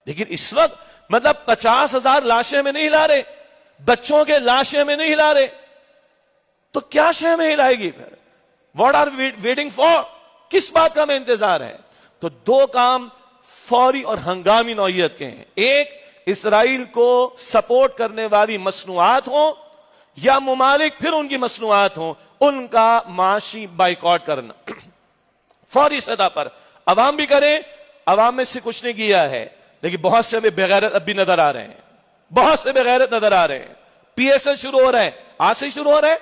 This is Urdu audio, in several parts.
لیکن اس وقت مطلب 50,000 لاشیں میں نہیں ہلا رہے, بچوں کے لاشیں میں نہیں ہلا رہے, تو کیا شے میں ہلائے گی پھر؟ What are waiting for? کس بات کا میں انتظار ہے؟ تو دو کام فوری اور ہنگامی نوعیت کے ہیں. ایک, اسرائیل کو سپورٹ کرنے والی مصنوعات ہوں یا ممالک پھر ان کی مصنوعات ہوں, ان کا معاشی بائیکاٹ کرنا فوری سطح پر. عوام بھی کریں, عوام میں سے کچھ نہیں کیا ہے, لیکن بہت سے ہمیں بغیرت اب بھی نظر آ رہے ہیں, بہت سے بغیرت نظر آ رہے ہیں. پی ایس ایل شروع ہو رہا ہے, آج سے شروع ہو رہا ہے,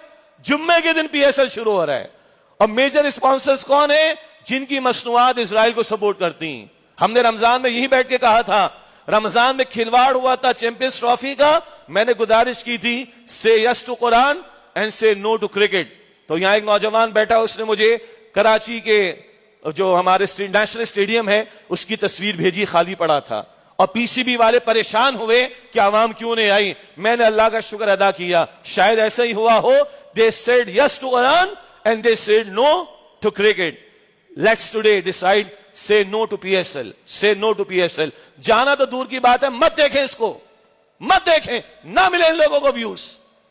جمعے کے دن پی ایس ایل شروع ہو رہا ہے. اور میجر اسپانسرز کون ہیں؟ جن کی مصنوعات اسرائیل کو سپورٹ کرتی ہیں. ہم نے رمضان میں یہی بیٹھ کے کہا تھا, رمضان میں کھلواڑ ہوا تھا چیمپئنز ٹرافی کا, میں نے گزارش کی تھی سے یس ٹو قرآن اینڈ سے نو ٹو کرکٹ. تو یہاں ایک نوجوان بیٹھا, اس نے مجھے کراچی کے جو ہمارے نیشنل اسٹیڈیم ہے اس کی تصویر بھیجی, خالی پڑا تھا, اور پی سی بی والے پریشان ہوئے کہ عوام کیوں نہیں آئی. میں نے اللہ کا شکر ادا کیا, شاید ایسا ہی ہوا ہو. They said yes to Quran and they said no to cricket. Let's today decide say no to PSL. Say no to PSL. جانا تو دور کی بات ہے, مت دیکھیں اس کو, مت دیکھیں, نہ ملے ان لوگوں کو ویوز.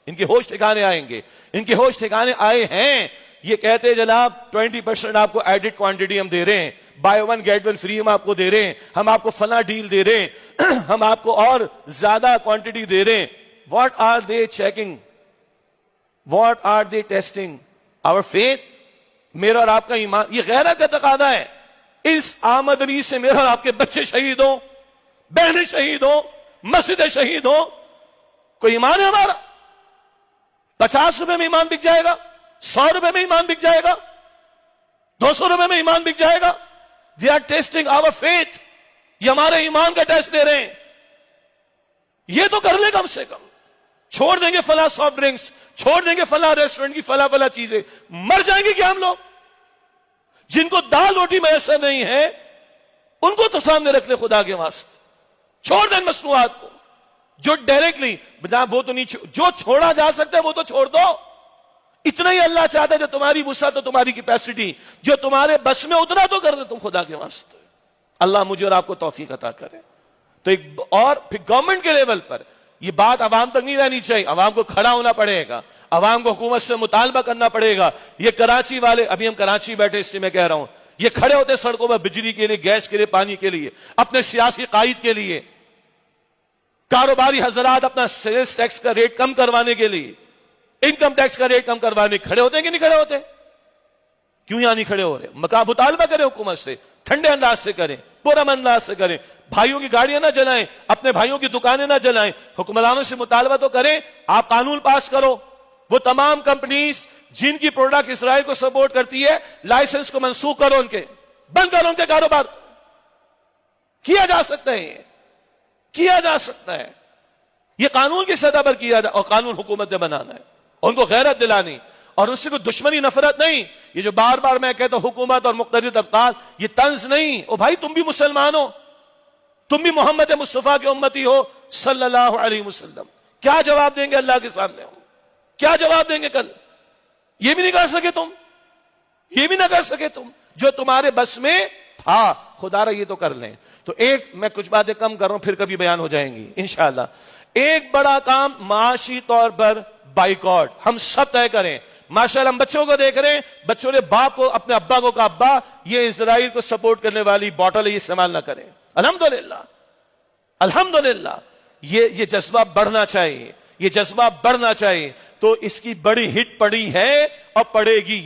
ان کے ہوش ٹھکانے آئیں گے, ان کے ہوش ٹھکانے آئے ہیں. یہ کہتے جناب 20% آپ کو ایڈٹ کوانٹٹی ہم دے رہے ہیں, buy one get one free ہم آپ کو دے رہے ہیں, ہم آپ کو فلاں ڈیل دے رہے ہیں, ہم آپ کو اور زیادہ کوانٹٹی دے رہے ہیں. What are they checking? What are they testing? Our faith. میرا اور آپ کا ایمان, یہ غیرت کا تقاضا ہے. اس آمدنی سے میرا اور آپ کے بچے شہید ہوں, بہنیں شہید ہوں, مسجدیں شہید ہوں, کوئی ایمان ہے ہمارا؟ 50 روپے میں ایمان بک جائے گا, 100 روپے میں ایمان بک جائے گا, 200 روپے میں ایمان بک جائے گا. They are testing our faith. یہ ہمارے ایمان کا ٹیسٹ لے رہے ہیں. یہ تو کر لے کم سے کم. چھوڑ دیں گے فلاں سافٹ ڈرنکس, چھوڑ دیں گے فلاں ریسٹورنٹ کی فلاں چیزیں, مر جائیں گے کیا ہم لوگ؟ جن کو دال روٹی میسر نہیں ہے ان کو تو سامنے رکھ لے خدا کے واسطے. چھوڑ دیں مصنوعات کو جو ڈائریکٹلی, وہ تو نہیں, جو چھوڑا جا سکتا ہے وہ تو چھوڑ دو. اتنا ہی اللہ چاہتا ہے, جو تمہاری وسعت, تمہاری کیپیسٹی, جو تمہارے بس میں اتنا تو کر دے تم خدا کے واسطے. اللہ مجھے اور آپ کو توفیق عطا کرے. تو ایک اور پھر گورنمنٹ کے لیول پر یہ بات عوام تک نہیں رہنی چاہیے, عوام کو کھڑا ہونا پڑے گا, عوام کو حکومت سے مطالبہ کرنا پڑے گا. یہ کراچی والے, ابھی ہم کراچی بیٹھے اس لیے میں کہہ رہا ہوں, یہ کھڑے ہوتے سڑکوں پر بجلی کے لیے, گیس کے لیے, پانی کے لیے, اپنے سیاسی قائد کے لیے, کاروباری حضرات اپنا سیلز ٹیکس کا ریٹ کم کروانے کے لیے, انکم ٹیکس کا ریٹ کم کروانے, کھڑے ہوتے ہیں کہ نہیں کھڑے ہوتے؟ کیوں یہاں نہیں کھڑے ہو رہے؟ مطالبہ کریں حکومت سے, ٹھنڈے انداز سے کریں, پرامن انداز سے کریں. بھائیوں کی گاڑیاں نہ جلائیں, اپنے بھائیوں کی دکانیں نہ جلائیں. حکمرانوں سے مطالبہ تو کریں, آپ قانون پاس کرو. وہ تمام کمپنیز جن کی پروڈکٹ اسرائیل کو سپورٹ کرتی ہے, لائسنس کو منسوخ کرو, ان کے بند کرو, ان کے کاروبار. کیا جا سکتا ہے, یہ کیا جا سکتا ہے. یہ قانون کی سطح پر کیا جا, اور قانون حکومت نے بنانا ہے, ان کو غیرت دلانی, اور اس سے کوئی دشمنی نفرت نہیں. یہ جو بار بار میں کہتا ہوں حکومت اور مقتدر طبقات, یہ طنز نہیں. او بھائی تم بھی مسلمان ہو, تم بھی محمد مصطفیٰ کے امتی ہو صلی اللہ علیہ وسلم. کیا جواب دیں گے اللہ کے سامنے ہم؟ کیا جواب دیں گے کل؟ یہ بھی نہیں کر سکے تم, یہ بھی نہ کر سکے تم, جو تمہارے بس میں تھا. خدا را یہ تو کر لیں. تو ایک میں کچھ باتیں کم کر رہا ہوں, پھر کبھی بیان ہو جائیں گی انشاءاللہ. ایک بڑا کام معاشی طور پر بائیکاٹ ہم سب طے کریں. ماشاءاللہ ہم بچوں کو دیکھ رہے ہیں, بچوں نے باپ کو, اپنے ابا کو کہا, ابا یہ اسرائیل کو سپورٹ کرنے والی بوٹل ہے, یہ استعمال نہ کریں. الحمدللہ, الحمدللہ. یہ جذبہ بڑھنا چاہیے, یہ جذبہ بڑھنا چاہیے. تو اس کی بڑی ہٹ پڑی ہے اور پڑے گی.